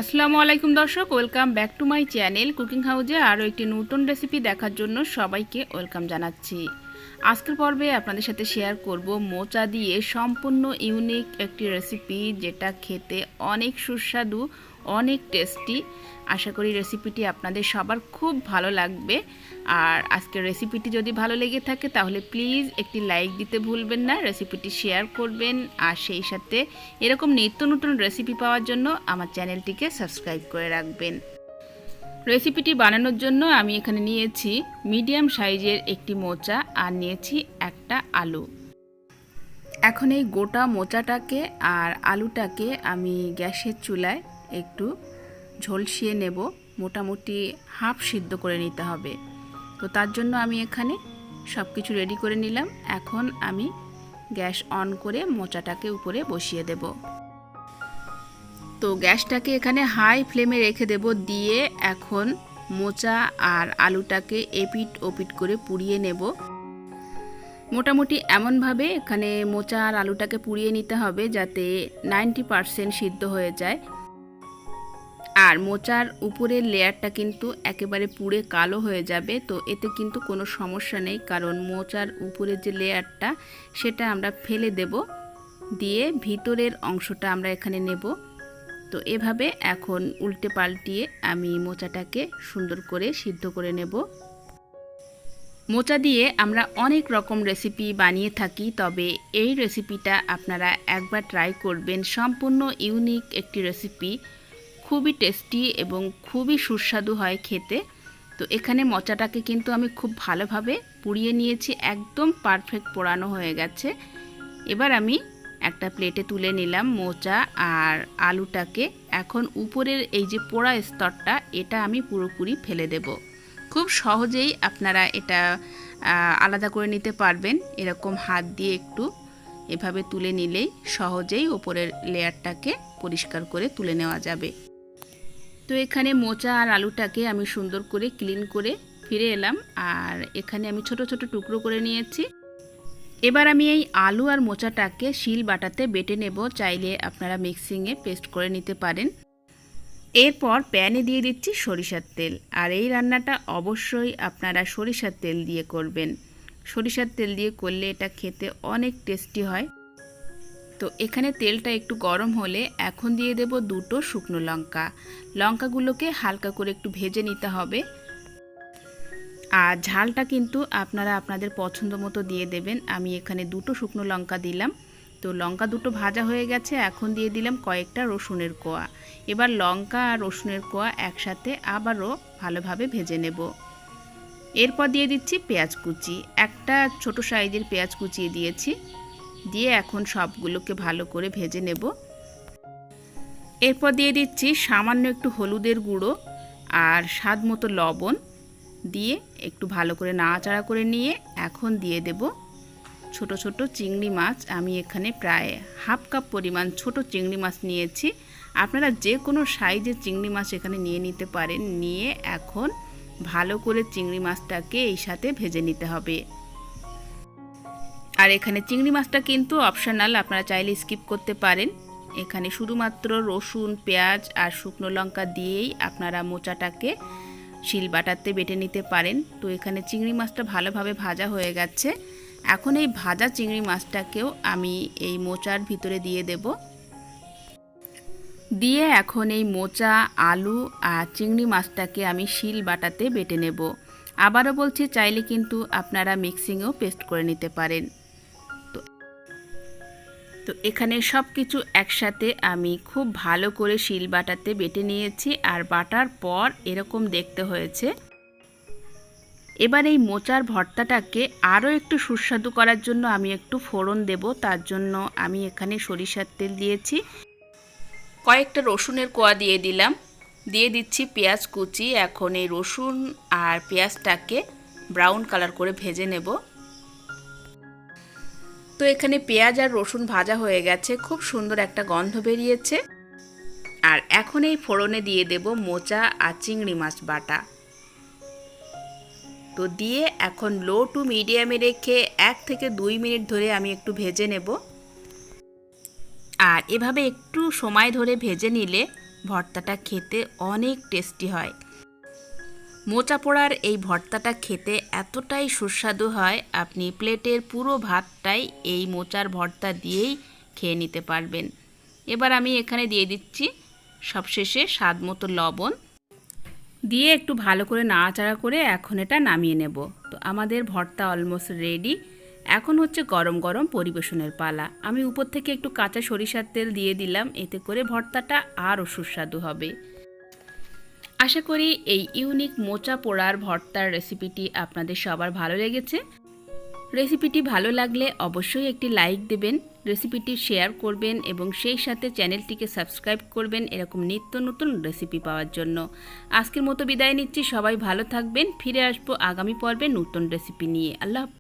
আসসালামু আলাইকুম দর্শক, welcome back to my channel cooking হাউজে আরও একটি নতুন রেসিপি দেখার জন্য সবাইকে ওয়েলকাম জানাচ্ছি। আজকের পর্বে আপনাদের সাথে শেয়ার করব মোচা দিয়ে সম্পূর্ণ ইউনিক একটি রেসিপি, যেটা খেতে অনেক সুস্বাদু, অনেক টেস্টি। আশা করি রেসিপিটি আপনাদের সবার খুব ভালো লাগবে। আর আজকের রেসিপিটি যদি ভালো লেগে থাকে তাহলে প্লিজ একটি লাইক দিতে ভুলবেন না, রেসিপিটি শেয়ার করবেন, আর সেই সাথে এরকম নিত্য নতুন রেসিপি পাওয়ার জন্য আমার চ্যানেলটিকে সাবস্ক্রাইব করে রাখবেন। রেসিপিটি বানানোর জন্য আমি এখানে নিয়েছি মিডিয়াম সাইজের একটি মোচা আর নিয়েছি একটা আলু। এখন এই গোটা মোচাটাকে আর আলুটাকে আমি গ্যাসের চুলায় একটু ঝলসিয়ে নেব, মোটামুটি হাফ সিদ্ধ করে নিতে হবে। তো তার জন্য আমি এখানে সব কিছু রেডি করে নিলাম। এখন আমি গ্যাস অন করে মোচাটাকে উপরে বসিয়ে দেব। তো গ্যাসটাকে এখানে হাই ফ্লেমে রেখে দেব, দিয়ে এখন মোচা আর আলুটাকে এপিট ওপিট করে পুড়িয়ে নেব। মোটামুটি এমনভাবে এখানে মোচা আর আলুটাকে পুড়িয়ে নিতে হবে যাতে 90% সিদ্ধ হয়ে যায়। আর মোচার উপরের লেয়ারটা কিন্তু একেবারে পুড়ে কালো হয়ে যাবে, তো এতে কিন্তু কোনো সমস্যা নেই, কারণ মোচার উপরের যে লেয়ারটা সেটা আমরা ফেলে দেব, দিয়ে ভিতরের অংশটা আমরা এখানে নেব। তো এভাবে এখন উল্টে পাল্টিয়ে আমি মোচাটাকে সুন্দর করে সিদ্ধ করে নেব। মোচা দিয়ে আমরা অনেক রকম রেসিপি বানিয়ে থাকি, তবে এই রেসিপিটা আপনারা একবার ট্রাই করবেন। সম্পূর্ণ ইউনিক একটি রেসিপি, খুবই টেস্টি এবং খুবই সুস্বাদু হয় খেতে। তো এখানে মোচাটাকে কিন্তু আমি খুব ভালোভাবে পুড়িয়ে নিয়েছি, একদম পারফেক্ট পোড়ানো হয়ে গেছে। এবার আমি একটা প্লেটে তুলে নিলাম মোচা আর আলুটাকে। এখন উপরের এই যে পোড়া স্তরটা, এটা আমি পুরোপুরি ফেলে দেব। খুব সহজেই আপনারা এটা আলাদা করে নিতে পারবেন। এরকম হাত দিয়ে একটু এভাবে তুলে নিলেই সহজেই উপরের লেয়ারটাকে পরিষ্কার করে তুলে নেওয়া যাবে। তো এখানে মোচা আর আলুটাকে আমি সুন্দর করে ক্লিন করে ফিরে এলাম, আর এখানে আমি ছোট ছোট টুকরো করে নিয়েছি। এবার আমি এই আলু আর মোচাটাকে শিল বাটাতে বেটে নেব, চাইলে আপনারা মিক্সিংয়ে পেস্ট করে নিতে পারেন। এরপর প্যানে দিয়ে দিচ্ছি সরিষার তেল, আর এই রান্নাটা অবশ্যই আপনারা সরিষার তেল দিয়ে করবেন। সরিষার তেল দিয়ে করলে এটা খেতে অনেক টেস্টি হয়। তো এখানে তেলটা একটু গরম হলে এখন দিয়ে দেব দুটো শুকনো লঙ্কা। লঙ্কাগুলোকে হালকা করে একটু ভেজে নিতে হবে, আর ঝালটা কিন্তু আপনারা আপনাদের পছন্দ মতো দিয়ে দেবেন। আমি এখানে দুটো শুকনো লঙ্কা দিলাম। তো লঙ্কা দুটো ভাজা হয়ে গেছে, এখন দিয়ে দিলাম কয়েকটা রসুনের কোয়া। এবার লঙ্কা আর রসুনের কোয়া একসাথে আবারও ভালোভাবে ভেজে নেব। এরপর দিয়ে দিচ্ছি পেঁয়াজ কুচি, একটা ছোট সাইজের পেঁয়াজ কুচিয়ে দিয়েছি, দিয়ে এখন সবগুলোকে ভালো করে ভেজে নেব। এরপর দিয়ে দিচ্ছি সামান্য একটু হলুদের গুঁড়ো আর স্বাদ মতো লবণ, দিয়ে একটু ভালো করে নাড়াচাড়া করে নিয়ে এখন দিয়ে দেব ছোট ছোট চিংড়ি মাছ। আমি এখানে প্রায় হাফ কাপ পরিমাণ ছোট চিংড়ি মাছ নিয়েছি। আপনারা যে কোনো সাইজের চিংড়ি মাছ এখানে নিয়ে নিতে পারেন। নিয়ে এখন ভালো করে চিংড়ি মাছটাকে এই সাথে ভেজে নিতে হবে। আর এখানে চিংড়ি মাছটা কিন্তু অপশনাল, আপনারা চাইলে স্কিপ করতে পারেন। এখানে শুধুমাত্র রসুন, পেঁয়াজ আর শুকনো লঙ্কা দিয়েই আপনারা মোচাটাকে শিল বাটাতে বেটে নিতে পারেন। তো এখানে চিংড়ি মাছটা ভালোভাবে ভাজা হয়ে গেছে। এখন এই ভাজা চিংড়ি মাছটাকেও আমি এই মোচার ভিতরে দিয়ে দেব, দিয়ে এখন এই মোচা, আলু আর চিংড়ি মাছটাকে আমি শিল বাটাতে বেটে নেব। আবারও বলছি, চাইলে কিন্তু আপনারা মিক্সিংয়েও পেস্ট করে নিতে পারেন। তো এখানে সব কিছু একসাথে আমি খুব ভালো করে শিল বাটাতে বেটে নিয়েছি, আর বাটার পর এরকম দেখতে হয়েছে। এবার এই মোচার ভর্তাটাকে আরও একটু সুস্বাদু করার জন্য আমি একটু ফোড়ন দেব। তার জন্য আমি এখানে সরিষার তেল দিয়েছি, কয়েকটা রসুনের কোয়া দিয়ে দিলাম, দিয়ে দিচ্ছি পেঁয়াজ কুচি। এখন এই রসুন আর পেঁয়াজটাকে ব্রাউন কালার করে ভেজে নেব। তো এখানে পেঁয়াজ আর রসুন ভাজা হয়ে গেছে, খুব সুন্দর একটা গন্ধ বেরিয়েছে। আর এখন এই ফোড়নে দিয়ে দেব মোচা আর চিংড়ি মাছ বাটা। তো দিয়ে এখন লো টু মিডিয়ামে রেখে 1 থেকে 2 মিনিট ধরে আমি একটু ভেজে নেব। আর এভাবে একটু সময় ধরে ভেজে নিলে ভর্তাটা খেতে অনেক টেস্টি হয়। মোচা পোড়ার এই ভর্তাটা খেতে এতটাই সুস্বাদু হয়, আপনি প্লেটের পুরো ভাতটাই এই মোচার ভর্তা দিয়েই খেয়ে নিতে পারবেন। এবার আমি এখানে দিয়ে দিচ্ছি সবশেষে স্বাদ মতো লবণ দিয়ে একটু ভালো করে নাড়াচাড়া করে এখন এটা নামিয়ে নেব। তো আমাদের ভর্তা অলমোস্ট রেডি। এখন হচ্ছে গরম গরম পরিবেশনের পালা। আমি উপর থেকে একটু কাঁচা সরিষার তেল দিয়ে দিলাম, এতে করে ভর্তাটা আরও সুস্বাদু হবে। আশা করি এই ইউনিক মোচা পোড়ার ভর্তার রেসিপিটি আপনাদের সবার ভালো লেগেছে। রেসিপিটি ভালো লাগলে অবশ্যই একটি লাইক দেবেন, রেসিপিটি শেয়ার করবেন এবং সেই সাথে চ্যানেলটিকে সাবস্ক্রাইব করবেন এরকম নিত্য নতুন রেসিপি পাওয়ার জন্য। আজকের মতো বিদায় নিচ্ছি, সবাই ভালো থাকবেন। ফিরে আসবো আগামী পর্বে নতুন রেসিপি নিয়ে। আল্লাহ।